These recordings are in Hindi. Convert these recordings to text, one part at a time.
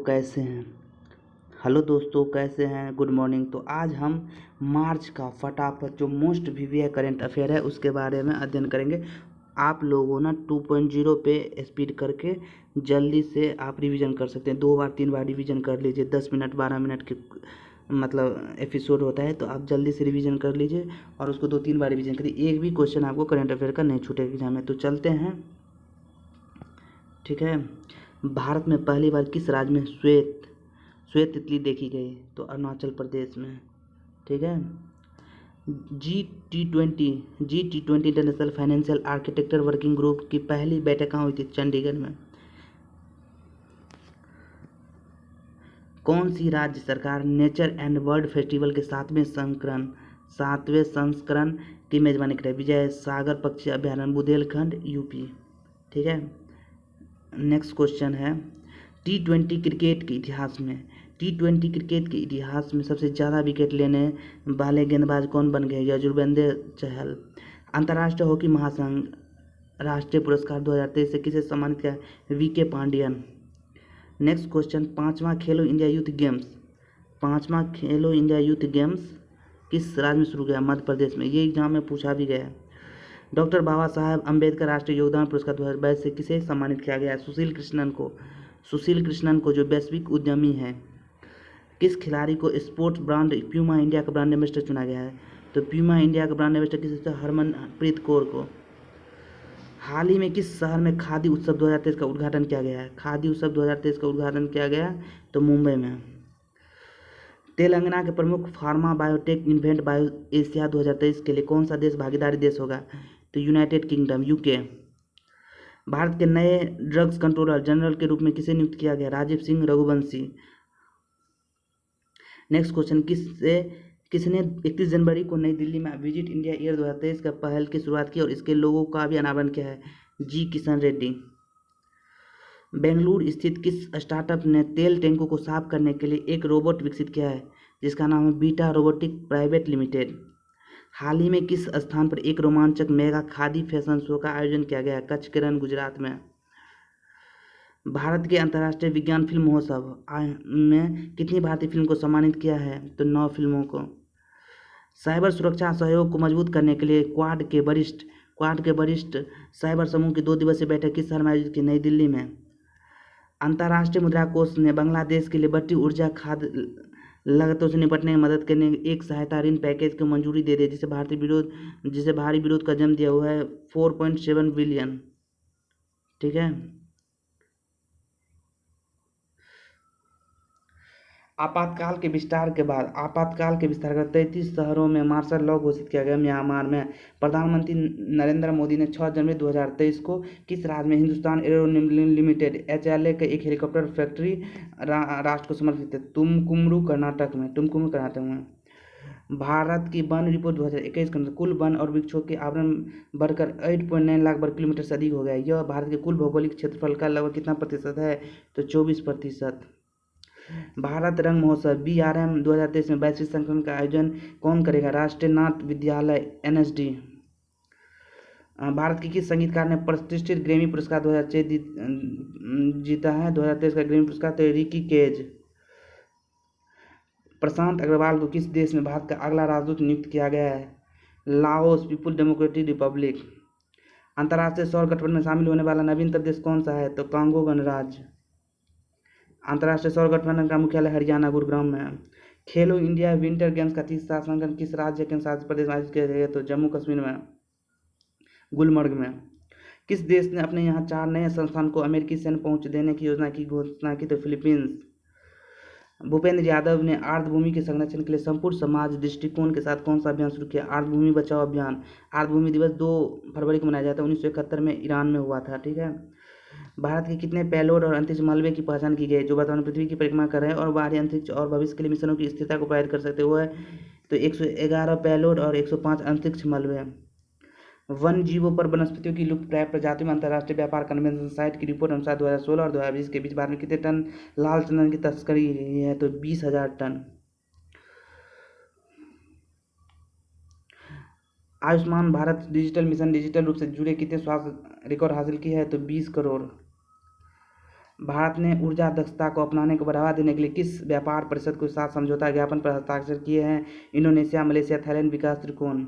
कैसे हैं? हेलो दोस्तों, कैसे हैं? Good morning. तो आज हम मार्च का फटाफट जो मोस्ट वीवीआई करंट अफेयर है उसके बारे में अध्ययन करेंगे। आप लोगों ना 2.0 पे स्पीड करके जल्दी से आप रिवीजन कर सकते हैं। 2 बार 3 बार रिवीजन कर लीजिए। 10 मिनट 12 मिनट के मतलब एपिसोड होता है, तो आप जल्दी से रिवीजन कर लीजिए और उसको 2-3 बार रिवीजन करिए। एक भी क्वेश्चन आपको करंट अफेयर का नहीं छूटेगा एग्जाम में। तो चलते हैं, ठीक है। भारत में पहली बार किस राज्य में श्वेत तितली देखी गई? तो अरुणाचल प्रदेश में, ठीक है। G20 international financial architecture working group की पहली बैठक कहाँ हुई थी? चंडीगढ़ में। कौन सी राज्य सरकार नेचर एंड वर्ल्ड फेस्टिवल के 7वें संस्करण की मेजबानी करे? विजय सागर पक्षी अभ्यारण्य, बुंदेलखंड, यूपी, ठीक है। नेक्स्ट क्वेश्चन है, टी20 क्रिकेट के इतिहास में सबसे ज़्यादा विकेट लेने वाले गेंदबाज कौन बन गए? यजुवेंद्र चहल। अंतर्राष्ट्रीय हॉकी महासंघ राष्ट्रीय पुरस्कार 2023 से किसे सम्मानित किया? वीके पांडियन। नेक्स्ट क्वेश्चन, पांचवा खेलो इंडिया यूथ गेम्स किस राज्य में शुरू किया? मध्य प्रदेश में। ये एग्जाम में पूछा भी गया है। डॉक्टर बाबा साहब अम्बेडकर राष्ट्रीय योगदान पुरस्कार 2022 से किसे सम्मानित किया गया है? सुशील कृष्णन को जो वैश्विक उद्यमी हैं। किस खिलाड़ी को स्पोर्ट्स ब्रांड प्यूमा इंडिया का ब्रांड एम्बेसडर चुना गया है? तो प्यूमा इंडिया का ब्रांड एम्बेसडर किसे? हरमनप्रीत कौर को। हाल ही में किस शहर में खादी उत्सव 2023 का उद्घाटन किया गया है? खादी उत्सव 2023 का उद्घाटन किया गया तो मुंबई में। तेलंगाना के प्रमुख pharma biotech invent bio Asia 2023 के लिए कौन सा देश भागीदारी देश होगा? तो यूनाइटेड किंगडम, यूके। भारत के नए ड्रग्स कंट्रोलर जनरल के रूप में किसे नियुक्त किया गया? राजीव सिंह रघुवंशी। नेक्स्ट क्वेश्चन, किसने 31 जनवरी को नई दिल्ली में विजिट इंडिया ईयर 2023 का पहल की शुरुआत की और इसके लोगों का भी अनावरण किया है? जी किशन रेड्डी। बेंगलुरु स्थित किस स्टार्टअप ने तेल टैंकों को साफ करने के लिए एक रोबोट विकसित किया है, जिसका नाम है बीटा रोबोटिक प्राइवेट लिमिटेड? हाल ही में किस स्थान पर एक रोमांचक मेगा खादी फैशन शो का आयोजन किया गया है? कच्छ के रण, गुजरात में। भारत के अंतर्राष्ट्रीय विज्ञान फिल्म महोत्सव में कितनी भारतीय फिल्म को सम्मानित किया है? तो 9 फिल्मों को। साइबर सुरक्षा सहयोग को मजबूत करने के लिए क्वाड के वरिष्ठ साइबर समूह की 2 दिवसीय बैठक किस शहर में आयोजित की? नई दिल्ली में। अंतर्राष्ट्रीय मुद्रा कोष ने बांग्लादेश के लिए बढ़ती ऊर्जा खाद्य लागतों से निपटने में मदद करने एक सहायता ऋण पैकेज को मंजूरी दे दी, जिसे भारी विरोध का जन्म दिया हुआ है 4.7 बिलियन, ठीक है। आपातकाल के विस्तार कर 33 शहरों में मार्शल लॉ घोषित किया गया। म्यांमार में प्रधानमंत्री नरेंद्र मोदी ने 6 जनवरी 2023 को किस राज्य में हिंदुस्तान एरो लिमिटेड HLA के एक हेलीकॉप्टर फैक्ट्री राष्ट्र को समर्पित है? तुमकुरुम, कर्नाटक में। भारत की वन रिपोर्ट 2021 के अनुसार कुल वन और वृक्षों के आवरण बढ़कर 8.9 लाख वर्ग किलोमीटर से अधिक हो गया है। यह भारत के कुल भौगोलिक क्षेत्रफल का लगभग कितना प्रतिशत है? तो 24%। भारत रंग महोत्सव BRM 2023 में 22वीं संस्करण का आयोजन कौन करेगा? राष्ट्रीय नाट्य विद्यालय NSD। भारत के किस संगीतकार ने प्रतिष्ठित ग्रैमी पुरस्कार 2006 जीता है? 2023 का ग्रैमी पुरस्कार तो रिकी केज। प्रशांत अग्रवाल को किस देश में भारत का अगला राजदूत नियुक्त किया गया है? Laos, people democratic Republic. अंतर्राष्ट्रीय सौर गठबंधन में शामिल होने वाला नवीनतम देश कौन सा है? तो कांगो गणराज्य। अंतर्राष्ट्रीय सौर गठबंधन का मुख्यालय हरियाणा, गुरुग्राम में है। खेलो इंडिया विंटर गेम्स का 30वां संस्करण किस राज्य के शासित प्रदेश में आयोजित किया गया? तो जम्मू कश्मीर में, गुलमर्ग में। किस देश ने अपने यहाँ 4 नए संस्थान को अमेरिकी सैन्य पहुँच देने की योजना की घोषणा की? तो फिलीपींस। भूपेंद्र यादव ने आर्द्रभूमि के संरक्षण के लिए संपूर्ण समाज दृष्टिकोण के साथ कौन सा अभियान शुरू किया? आर्द्रभूमि बचाओ अभियान। आर्द्रभूमि दिवस 2 फरवरी को मनाया जाता है। 1971 में ईरान में हुआ था, ठीक है। भारत के कितने पेलोड और अंतरिक्ष मलबे की पहचान की गई जो वर्तमान पृथ्वी की परिक्रमा कर रहे हैं और बाहरी अंतरिक्ष और भविष्य के लिए मिशनों की स्थिरता को प्रभावित कर सकते हुए? तो 111 पेलोड और 105 अंतरिक्ष मलबे। वन जीवों पर वनस्पतियों की लुप्तप्राय प्रजातियों में अंतर्राष्ट्रीय व्यापार कन्वेंशन साइट की रिपोर्ट अनुसार 2016 और 2020 के बीच भारत में कितने टन लाल चंदन की तस्करी हुई है? तो 20,000 ton. Ayushman Bharat digital mission digital रूप से जुड़े कितने स्वास्थ्य रिकॉर्ड हासिल किए हैं? तो 20 करोड़। भारत ने ऊर्जा दक्षता को अपनाने को बढ़ावा देने के लिए किस व्यापार परिषद के साथ समझौता ज्ञापन पर हस्ताक्षर किए हैं? इंडोनेशिया, मलेशिया, थाईलैंड विकास त्रिकोण।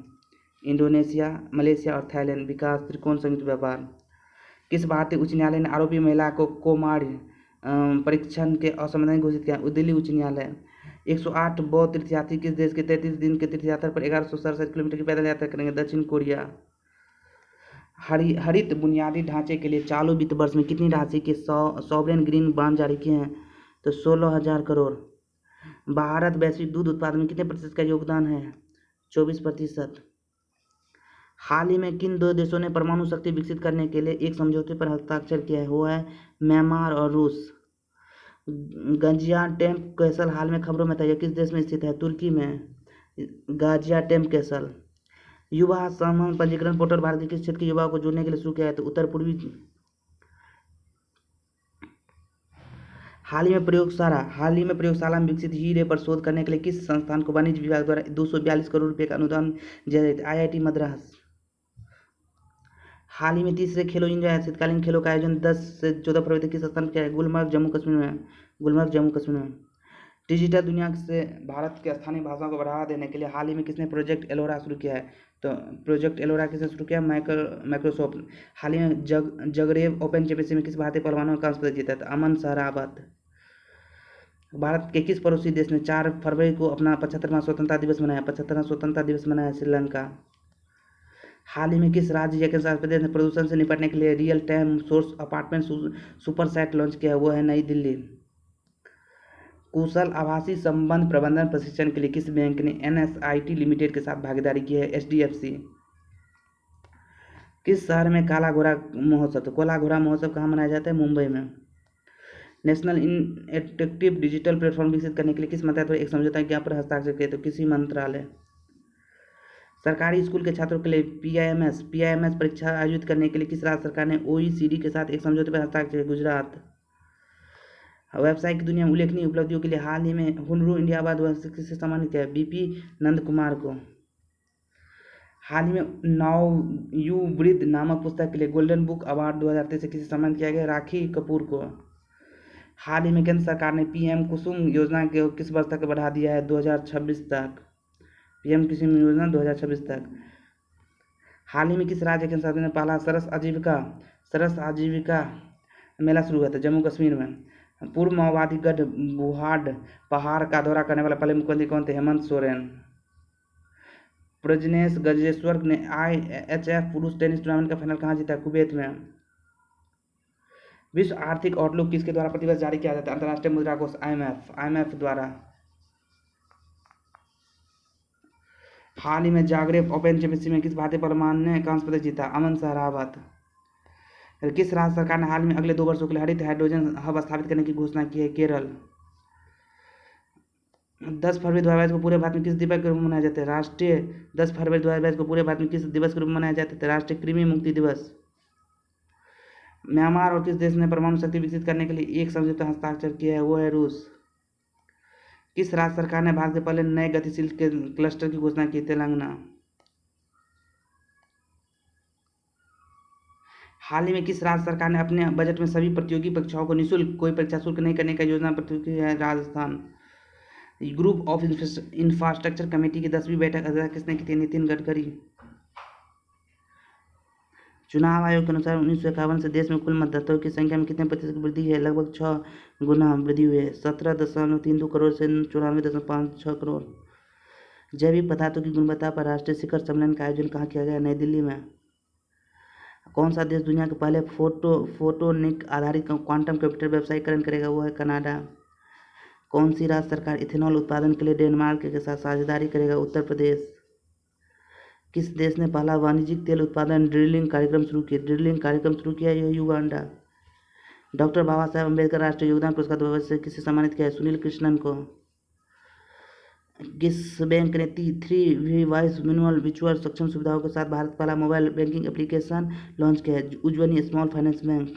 इंडोनेशिया, मलेशिया और थाईलैंड विकास त्रिकोण संयुक्त व्यापार। किस भारतीय उच्च न्यायालय ने आरोपी महिला को कोमार्य परीक्षण के असंवैधानिक घोषित किया? दिल्ली उच्च न्यायालय। 108 बौद्ध तीर्थयात्री किस देश के 33 दिन के तीर्थयात्रा पर 1167 किलोमीटर की पैदल यात्रा करेंगे? दक्षिण कोरिया। हरित बुनियादी ढांचे के लिए चालू वित्त वर्ष में कितनी राशि के सॉवरेन ग्रीन बॉन्ड जारी किए हैं? तो 16,000 करोड़। भारत वैश्विक दूध उत्पादन में कितने प्रतिशत का योगदान है? 24%। हाल ही में किन दो देशों ने परमाणु शक्ति विकसित करने के लिए एक समझौते पर हस्ताक्षर किया है? वो है म्यांमार और रूस। गाजियाटेप कैसल हाल में खबरों में था, यह किस देश में स्थित है? तुर्की में। गाजियाटेप कैसल। युवा समान पंजीकरण पोर्टल भारत के किस क्षेत्र के युवाओं को जोड़ने के लिए शुरू किया है? तो उत्तर पूर्वी। हाल ही में प्रयोगशाला में विकसित हीरे पर शोध करने के लिए किस संस्थान को वाणिज्य विभाग द्वारा 242 करोड़ रुपए का अनुदान दिया जाता है? IIT मद्रास। हाल ही में तीसरे खेलो इंडिया शीतकालीन खेलों का आयोजन 10 से 14 फरवरी तक किस स्थान पर किया है? गुलमर्ग, जम्मू कश्मीर में। डिजिटल दुनिया से भारत के स्थानीय भाषाओं को बढ़ावा देने के लिए हाल ही में किसने प्रोजेक्ट एलोरा शुरू किया है? तो प्रोजेक्ट एलोरा किसने शुरू किया? माइक्रोसॉफ्ट। हाल ही में जगरेव ओपन चैंपियनशिप में किस भारतीय पहलवानों ने कांस्य पदक जीता? तो अमन सहरावत। भारत के किस पड़ोसी देश ने 4 फरवरी को अपना 75वां स्वतंत्रता दिवस मनाया? 75वां स्वतंत्रता दिवस मनाया श्रीलंका। हाल ही में किस राज्य या केंद्र शासित प्रदेश ने प्रदूषण से निपटने के लिए real time source apartment superset launch किया? वो है नई दिल्ली। कुशल आवासीय संबंध प्रबंधन प्रशिक्षण के लिए किस बैंक ने NSIT लिमिटेड के साथ भागीदारी की है? HDFC। किस शहर में काला घोड़ा महोत्सव? तो काला घोड़ा महोत्सव कहाँ मनाया जाता है? मुंबई में। नेशनल इंटरेक्टिव डिजिटल प्लेटफॉर्म विकसित करने के लिए किस मंत्रालय एक समझौता ज्ञापन पर हस्ताक्षर किए? तो किसी मंत्रालय। सरकारी स्कूल के छात्रों के लिए PIMS परीक्षा आयोजित करने के लिए किस राज्य सरकार ने OECD के साथ एक समझौते पर हस्ताक्षर किए? गुजरात। व्यवसाय की दुनिया में उल्लेखनीय उपलब्धियों के लिए हाल ही में हुनरू इंडिया अवार्ड 2021 से सम्मानित किया? BP नंद कुमार को। हाल ही में नाउ यू ब्रीथ नामक पुस्तक के लिए गोल्डन बुक अवार्ड 2023 से किसे सम्मानित किया गया? राखी कपूर को। हाल ही में केंद्र सरकार ने PM कुसुम योजना के किस वर्ष तक बढ़ा दिया है? 2026 तक। PM कुसुम योजना 2026 तक। हाल ही में किस राज्य के संसद ने पहला सरस आजीविका मेला शुरू हुआ था? जम्मू कश्मीर में। पूर्व माओवादी गढ़ बुहाड़ पहाड़ का दौरा करने वाला पहले मुख्यमंत्री कौन थे? हेमंत सोरेन। प्रजनेश गजेश्वर ने IHF पुरुष टेनिस टूर्नामेंट का फाइनल कहाँ जीता? कुवैत में। विश्व आर्थिक आउटलुक किसके द्वारा प्रतिवर्ष जारी किया जाता है? अंतर्राष्ट्रीय मुद्रा कोष IMF द्वारा। हाल ही में जागरेव ओपन चैंपियनशिप में किस भारतीय पहलवान ने कांस्य पदक जीता? अमन सहरावत। किस राज्य सरकार ने हाल में अगले 2 वर्षों के लिए हरित हाइड्रोजन हब स्थापित करने की घोषणा की है? केरल। 10 फरवरी 2022 को पूरे भारत में किस दिवस के रूप में मनाया जाता है? 10 फरवरी 2022 को पूरे भारत में किस दिवस के रूप में मनाया जाता है? राष्ट्रीय कृमि मुक्ति दिवस। म्यांमार और किस देश ने परमाणु शक्ति विकसित करने के लिए एक समझौते पर हस्ताक्षर किया है? वो है रूस। किस राज्य सरकार ने भारत के पहले नए गतिशील क्लस्टर की घोषणा की? तेलंगाना। हाल ही में किस राज्य सरकार ने अपने बजट में सभी प्रतियोगी परीक्षाओं को निःशुल्क कोई परीक्षा शुल्क नहीं करने का योजना प्रस्तुत की है? Rajasthan. Group of infrastructure committee की 10वीं बैठक अध्यक्षता किसने की थी? नितिन गडकरी। चुनाव आयोग के अनुसार 1951 से देश में कुल मतदाताओं की संख्या में कितने प्रतिशत की वृद्धि है? लगभग 6 गुना वृद्धि हुई है। 17.32 करोड़ से 94.56 करोड़। जैविक पदार्थों की गुणवत्ता पर राष्ट्रीय शिखर सम्मेलन का आयोजन कहाँ किया गया? नई दिल्ली में। कौन सा देश दुनिया के पहले फोटोनिक आधारित क्वांटम कंप्यूटर व्यवसायीकरण करेगा? वो है कनाडा। कौन सी राज्य सरकार इथेनॉल उत्पादन के लिए डेनमार्क के साथ साझेदारी करेगा? उत्तर प्रदेश। किस देश ने पहला वाणिज्यिक तेल उत्पादन ड्रिलिंग कार्यक्रम शुरू किया? यह युगांडा। डॉक्टर बाबा साहेब अम्बेडकर राष्ट्रीय योगदान पुरस्कार 2022 से किसे सम्मानित किया है? सुनील कृष्णन को। किस बैंक ने 3V वॉइस मैनुअल वर्चुअल सक्षम सुविधाओं के साथ भारत पहला मोबाइल बैंकिंग एप्लीकेशन लॉन्च किया है? उज्जवनी स्मॉल फाइनेंस बैंक।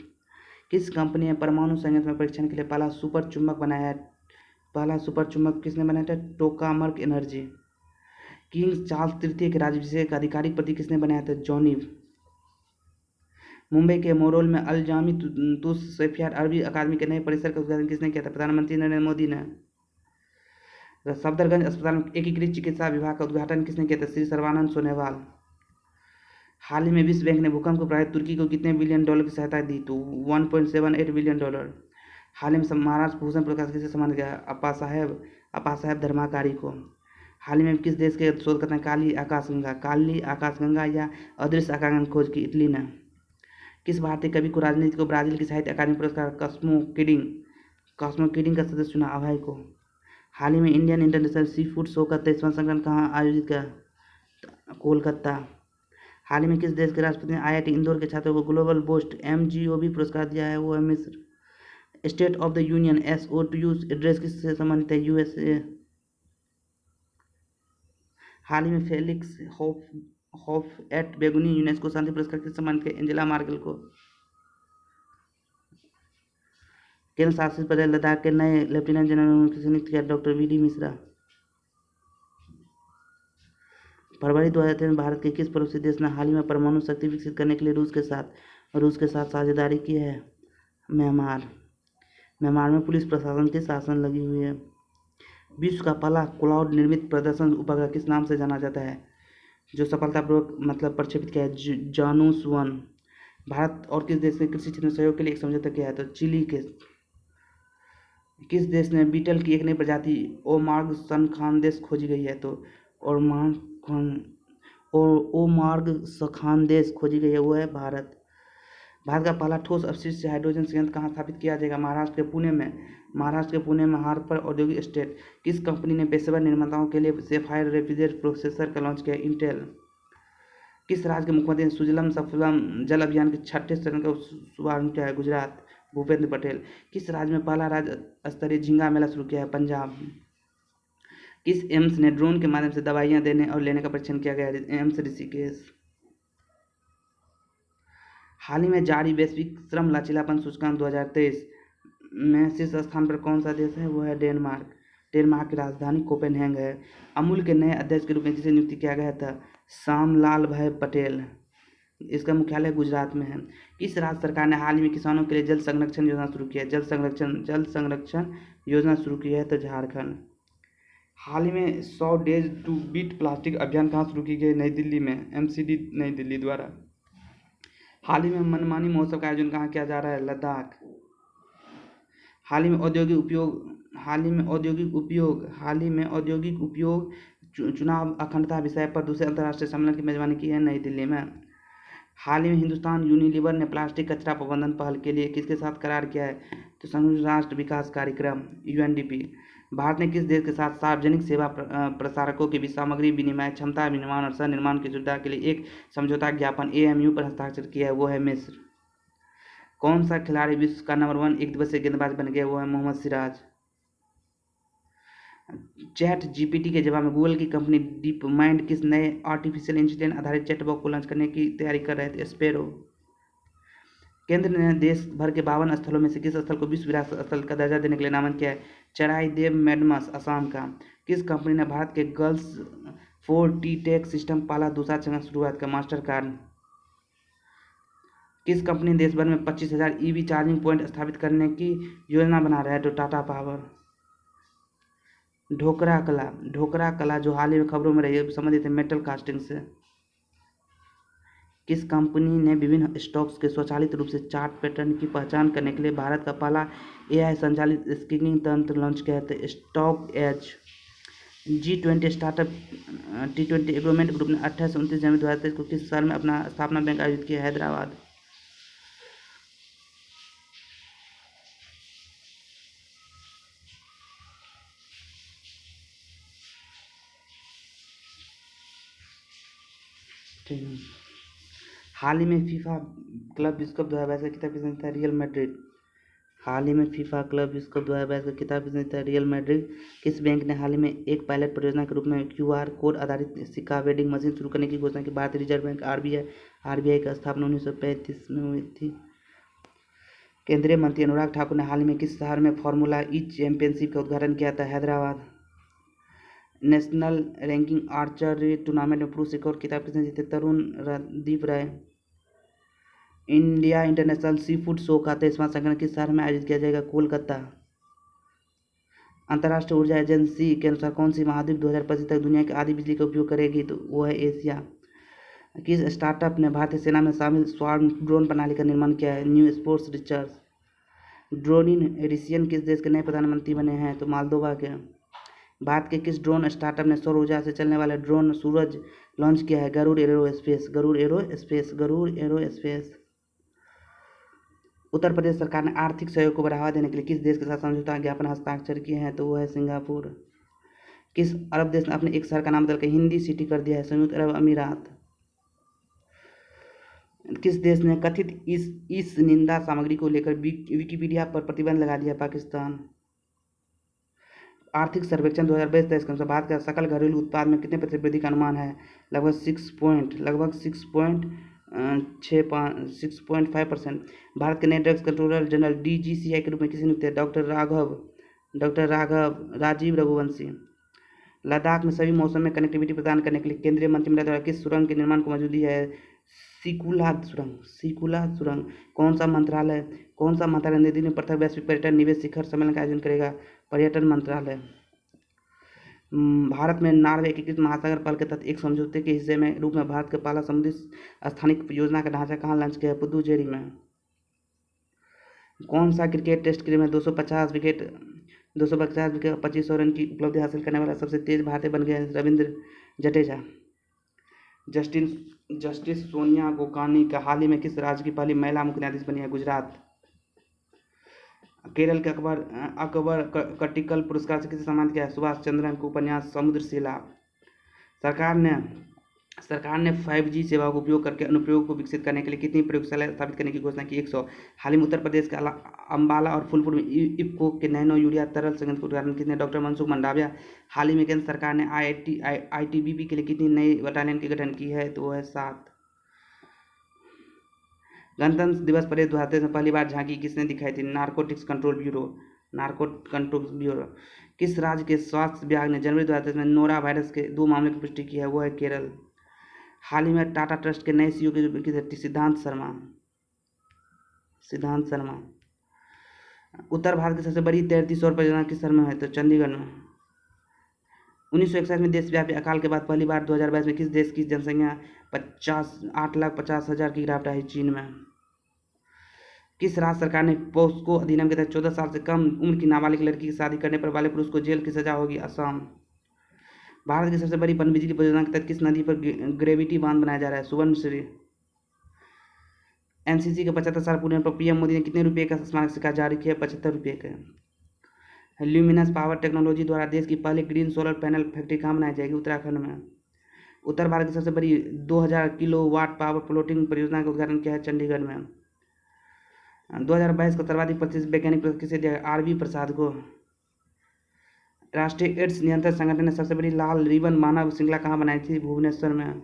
किस कंपनी ने परमाणु संयंत्र में परीक्षण के लिए पहला सुपर चुंबक बनाया है? पहला सुपर चुंबक किसने बनाया था? टोकामर्क एनर्जी। किंग चार्ल्स तृतीय के राज्याभिषेक का आधिकारिक प्रतीक किसने बनाया था? जॉनी। मुंबई के मोरोल में अल जामी तुस सैफियात अरबी अकादमी के नए परिसर का उद्घाटन किसने किया था? प्रधानमंत्री नरेंद्र मोदी ने। सफदरगंज अस्पताल में एकीकृत चिकित्सा विभाग का उद्घाटन किसने किया था? श्री सर्बानंद सोनोवाल। हाल ही में विश्व बैंक ने भूकंप को प्रभावित तुर्की को कितने बिलियन डॉलर की सहायता दी? तो $1.78 बिलियन। हाल ही में महाराष्ट्र भूषण पुरस्कार किसे सम्मानित किया? अपा साहेब धर्माकारी को। हाल ही में किस देश के शोधकर्ता ने काली आकाशगंगा या अदृश्य आकाशगंगा खोज की? इटली ने। किस भारतीय कवि को राजनीति को ब्राजील की साहित्य अकादमी पुरस्कार कॉस्मो किडिंग का सदस्य चुना? अभय को। हाल ही में Indian international sea food show का 23वां संस्करण कहाँ आयोजित किया? कोलकाता। हाल ही में किस देश के राष्ट्रपति ने IIT इंदौर के छात्रों को ग्लोबल बेस्ट MGOB पुरस्कार दिया है? वो है मिस्र। State of the union SOTU address किससे संबंधित है? USA। हाल ही में फेलिक्स होफ बेगुनी यूनेस्को शांति पुरस्कार किससे सम्मानित है? एंजेला मार्केल को। केंद्र शासित प्रदेश लद्दाख के नए लेफ्टिनेंट जनरल किसे नियुक्त किया? Doctor VD Mishra. फरवरी 2023 में भारत के किस पड़ोसी देश ने हाल ही में परमाणु शक्ति विकसित करने के लिए रूस के साथ साझेदारी की है? म्यांमार में पुलिस प्रशासन की शासन लगी हुई है। विश्व का पहला क्लाउड निर्मित प्रदर्शन उपग्रह किस नाम से जाना जाता है? जो सफलतापूर्वक प्रक्षेपित किया है? जानुस-1। भारत और किस देश ने कृषि क्षेत्र में सहयोग के लिए एक समझौता किया है? तो चिली के। किस देश ने बीटल की एक नई प्रजाति ओमार्ग सनखानदेश खोजी गई है? तो ओमार्ग सखानदेश खोजी गई है, वो है भारत। भारत का पहला ठोस अपशिष्ट से हाइड्रोजन संयंत्र कहाँ स्थापित किया जाएगा? महाराष्ट्र के पुणे में हार्पर औद्योगिक एस्टेट। किस कंपनी ने पेशेवर निर्माताओं के लिए सेफायर रेफ्रिजरेटर प्रोसेसर का लॉन्च किया? इंटेल। किस राज्य के मुख्यमंत्री ने सुजलम सफलम जल अभियान के 6ठे चरण का शुभारंभ किया है? गुजरात, भूपेंद्र पटेल। किस राज्य में पहला राज्य स्तरीय झींगा मेला शुरू किया है? पंजाब। किस एम्स ने ड्रोन के माध्यम से दवाइयां देने और लेने का परीक्षण किया गया है? एम्स ऋषिकेश। हाल ही में जारी वैश्विक श्रम लचीलापन सूचकांक 2023 में शीर्ष स्थान पर कौन सा देश है? वो है डेनमार्क। डेनमार्क की राजधानी कोपेनहेगन है। अमूल के नए अध्यक्ष के रूप में किसे नियुक्त किया गया था? श्यामलाल भाई पटेल। इसका मुख्यालय गुजरात में है। किस राज्य सरकार ने हाल ही में किसानों के लिए जल संरक्षण योजना शुरू की है? जल संरक्षण योजना शुरू की है, तो झारखंड। हाल ही में 100 डेज टू बीट प्लास्टिक अभियान कहाँ शुरू की गई? नई दिल्ली में, MCD नई दिल्ली द्वारा। हाल ही में मनमानी महोत्सव का आयोजन कहाँ किया जा रहा है? लद्दाख। हाल ही में औद्योगिक उपयोग चुनाव अखंडता विषय पर दूसरे अंतर्राष्ट्रीय सम्मेलन की मेजबानी की है, नई दिल्ली में। हाल ही में हिंदुस्तान यूनिलीवर ने प्लास्टिक कचरा प्रबंधन पहल के लिए किसके साथ करार किया है? तो संयुक्त राष्ट्र विकास कार्यक्रम UNDP। भारत ने किस देश के साथ सार्वजनिक सेवा प्रसारकों के बीच सामग्री विनिमय, क्षमता निर्माण और सह निर्माण की सुविधा के लिए एक समझौता ज्ञापन AMU पर हस्ताक्षर किया है? वो है मिस्र। कौन सा खिलाड़ी विश्व का नंबर 1 एक दिवसीय गेंदबाज बन गया? वो है मोहम्मद सिराज। ChatGPT के जवाब में गूगल की कंपनी डीप माइंड किस नए आर्टिफिशियल इंटेलिजेंस आधारित चैटबॉट को लॉन्च करने की तैयारी कर रहे थे? स्पेरो। केंद्र ने देश भर के 52 स्थलों में से किस स्थल को विश्व विरासत स्थल का दर्जा देने के लिए नामांकित किया है? चराई देव मेडमस, असम का। किस कंपनी ने भारत के गर्ल्स 4T टैक्स सिस्टम पाला दूसरा चरण शुरुआत का? Master card. किस कंपनी देश भर में 25,000 EV चार्जिंग पॉइंट स्थापित करने की योजना बना रहा है? तो टाटा पावर। ढोकरा कला जो हाल ही में खबरों में रही है, संबंधित है मेटल कास्टिंग से। किस कंपनी ने विभिन्न स्टॉक्स के स्वचालित रूप से चार्ट पैटर्न की पहचान करने के लिए भारत का पहला AI संचालित स्क्रीनिंग तंत्र लॉन्च किया है? Stock age. G20 startup T20 agreement group ने 28 से 29 जनवरी 2023 को किस शहर में अपना स्थापना बैंक आयोजित किया? हैदराबाद। हाल ही में फीफा क्लब विश्व कप 2022 का खिताब किसने जीता? Real Madrid. हाल ही में फीफा क्लब विश्व कप 2022 का खिताब किसने जीता? Real Madrid. किस बैंक ने हाल ही में एक पायलट परियोजना के रूप में QR कोड आधारित सिक्का वेंडिंग मशीन शुरू करने की घोषणा की? भारतीय रिजर्व बैंक RBI की स्थापना 1935 में हुई थी। केंद्रीय मंत्री अनुराग ठाकुर ने हाल ही में किस शहर में फॉर्मूला E चैंपियनशिप का उद्घाटन किया था? Hyderabad. National ranking archery tournament में पुरुष रिकॉर्ड खिताब किसने जीते? तरुण दीप राय। India international sea food show का 23वां संस्करण किस शहर में आयोजित किया जाएगा? कोलकाता। अंतर्राष्ट्रीय ऊर्जा एजेंसी के अनुसार कौन सी महाद्वीप 2025 तक दुनिया की आधी बिजली का उपयोग करेगी? तो वो है एशिया। किस स्टार्टअप ने भारतीय सेना में शामिल स्वार्म ड्रोन प्रणाली का निर्माण किया है? New sports research. ड्रोनिन एरिसियन किस देश के नए प्रधानमंत्री बने हैं? तो मालदोवा के। भारत के किस ड्रोन स्टार्टअप ने सौर ऊर्जा से चलने वाले ड्रोन सूरज लॉन्च किया है? गरुड़ एरोस्पेस। गरुड़ एरोस्पेस। उत्तर प्रदेश सरकार ने आर्थिक सहयोग को बढ़ावा देने के लिए किस देश के साथ समझौता ज्ञापन हस्ताक्षर किए हैं? तो वो है सिंगापुर। किस अरब देश ने अपने एक शहर का नाम बदलकर हिंदी सिटी कर दिया है? संयुक्त अरब अमीरात। किस देश ने कथित इस निंदा सामग्री को लेकर विकिपीडिया पर प्रतिबंध लगा दिया? पाकिस्तान। आर्थिक सर्वेक्षण 2022-23 के अनुसार भारत का सकल घरेलू उत्पाद में कितने प्रतिशत वृद्धि का अनुमान है? लगभग 6.5%। भारत के नए ड्रग्स कंट्रोलर जनरल DGCI के रूप में किसी नियुक्त है? डॉक्टर राजीव रघुवंशी। लद्दाख में सभी मौसम में कनेक्टिविटी प्रदान करने के लिए केंद्रीय मंत्रिमंडल द्वारा किस सुरंग के निर्माण को मंजूरी है? सिकुला सुरंग। कौन सा मंत्रालय नई दिल्ली में प्रथम वैश्विक पर्यटन निवेश शिखर सम्मेलन का आयोजन करेगा? पर्यटन मंत्रालय। भारत में नॉर्वे एकीकृत महासागर पहल के तहत एक समझौते के हिस्से में रूप में भारत के पहला समुद्री स्थानिक योजना का ढांचा कहाँ लॉन्च किया है? पुदुचेरी में। कौन सा क्रिकेट टेस्ट क्रिकेट में 250 विकेट 2500 रन की उपलब्धि हासिल करने वाला सबसे तेज भारतीय बन गए रविंद्र जडेजा। जस्टिस सोनिया गोकानी का हाल ही में किस राज्य की पहली महिला मुख्य न्यायाधीश बनी है? गुजरात। केरल के अकबर कट्टिकल पुरस्कार से किसे सम्मानित किया है? सुभाष चंद्रन को उपन्यास समुद्रशिला। सरकार ने 5G सेवा का उपयोग करके अनुप्रयोग को विकसित करने के लिए कितनी प्रयोगशालाएं स्थापित करने की घोषणा की? 100। हाल ही में उत्तर प्रदेश के अंबाला और फूलपुर में इफ्को के नैनो यूरिया तरल संयंत्र का उद्घाटन किसने? डॉक्टर मनसुख मंडाविया। हाल ही में केंद्र सरकार ने ITBP के लिए कितनी नई बटालियन की गठन की है? तो वो है 7। गणतंत्र दिवस परेड 2023 में पहली बार झांकी किसने दिखाई थी? Narcotics control bureau. किस राज्य के स्वास्थ्य विभाग ने जनवरी 2023 में नोरा वायरस के 2 मामले की पुष्टि की है? वो है केरल। हाल ही में टाटा ट्रस्ट के नए CEO की सिद्धांत शर्मा। उत्तर भारत की सबसे बड़ी तैरती सौर परियोजना किस शहर में है? तो चंडीगढ़ में। 1961 में देशव्यापी अकाल के बाद पहली बार 2022 में किस देश की जनसंख्या 8,50,000 की गिरावट आई? चीन में। किस राज्य सरकार ने पोस्को अधिनियम के तहत 14 साल से कम उम्र की नाबालिग लड़की की शादी करने पर वाले पुरुष को जेल की सजा होगी? असम। भारत की सबसे बड़ी पनबिजली परियोजना के तहत किस नदी पर ग्रेविटी बांध बनाया जा रहा है? सुवर्णश्री। NCC के 75 साल पूरे पर PM मोदी ने कितने रुपए का स्मारक सिक्का जारी किया? 75 रुपये का। ल्यूमिनस पावर टेक्नोलॉजी द्वारा देश की पहली ग्रीन सोलर पैनल फैक्ट्री कहाँ बनाई जाएगी? उत्तराखंड में। उत्तर भारत की सबसे बड़ी 2000 किलोवाट पावर फ्लोटिंग परियोजना का उद्घाटन किया है? चंडीगढ़ में। 2022 का सर्वाधिक प्रतिष्ठित वैज्ञानिक पुरस्कार किसे दिया? RV प्रसाद को। राष्ट्रीय एड्स नियंत्रण संगठन ने सबसे बड़ी लाल रिबन मानव श्रृंखला कहाँ बनाई थी? भुवनेश्वर में।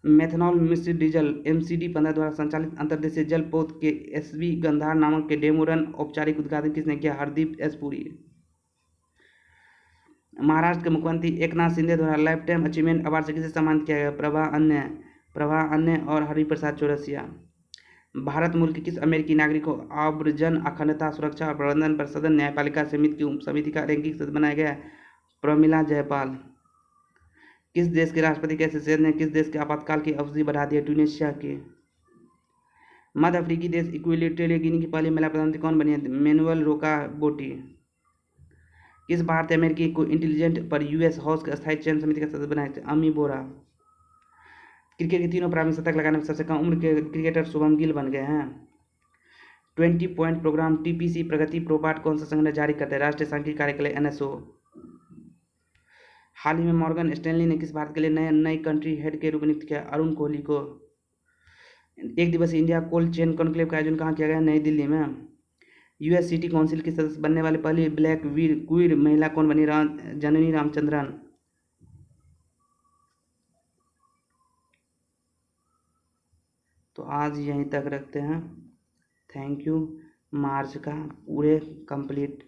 मेथनॉल मिश्रित डीजल MCD 15 द्वारा संचालित अंतर्देशीय जल पोत के SV गंधार नामक के डेमो रन औपचारिक उद्घाटन किसने किया? हरदीप S पुरी। महाराष्ट्र के मुख्यमंत्री एकनाथ शिंदे द्वारा लाइफ टाइम अचीवमेंट अवार्ड से किसे सम्मानित किया गया? प्रभा अन्य और हरिप्रसाद चौरसिया। भारत मूल के किस अमेरिकी नागरिक को आव्रजन अखंडता सुरक्षा और प्रबंधन पर सदन न्यायपालिका समिति का रैंकिंग सदस्य बनाया गया? प्रमिला जयपाल। किस देश के राष्ट्रपति के एसोसिएशन ने किस देश के आपातकाल की अवधि बढ़ा दी है? ट्यूनीशिया की। मध्य अफ्रीकी देश इक्वाटोरियल गिनी की पहली महिला प्रधानमंत्री कौन बनी है? मैनुअल रोका बोटी। किस भारतीय अमेरिकी को इंटेलिजेंट पर US हाउस के अस्थायी चयन समिति का सदस्य बनाए थे? अमी बोरा। क्रिकेट के तीनों प्रारंभिक शतक लगाने में सबसे कम उम्र के क्रिकेटर शुभम गिल बन गए हैं। 20 पॉइंट प्रोग्राम TPC प्रगति प्रोपाट कौन सा संगठन जारी करता है? राष्ट्रीय सांख्यिकी कार्यालय NSO। हाल ही में मॉर्गन स्टैनली ने किस भारत के लिए नए कंट्री हेड के रूप में नियुक्त किया? अरुण कोहली को। एक दिवसीय इंडिया कोल्ड चेन कॉन्क्लेव का आयोजन कहाँ किया गया? नई दिल्ली में। US सिटी काउंसिल की सदस्य बनने वाली पहली ब्लैक क्वीर महिला कौन बनी? जननी रामचंद्रन। तो आज यहीं तक रखते हैं। Thank you. मार्च का पूरे कंप्लीट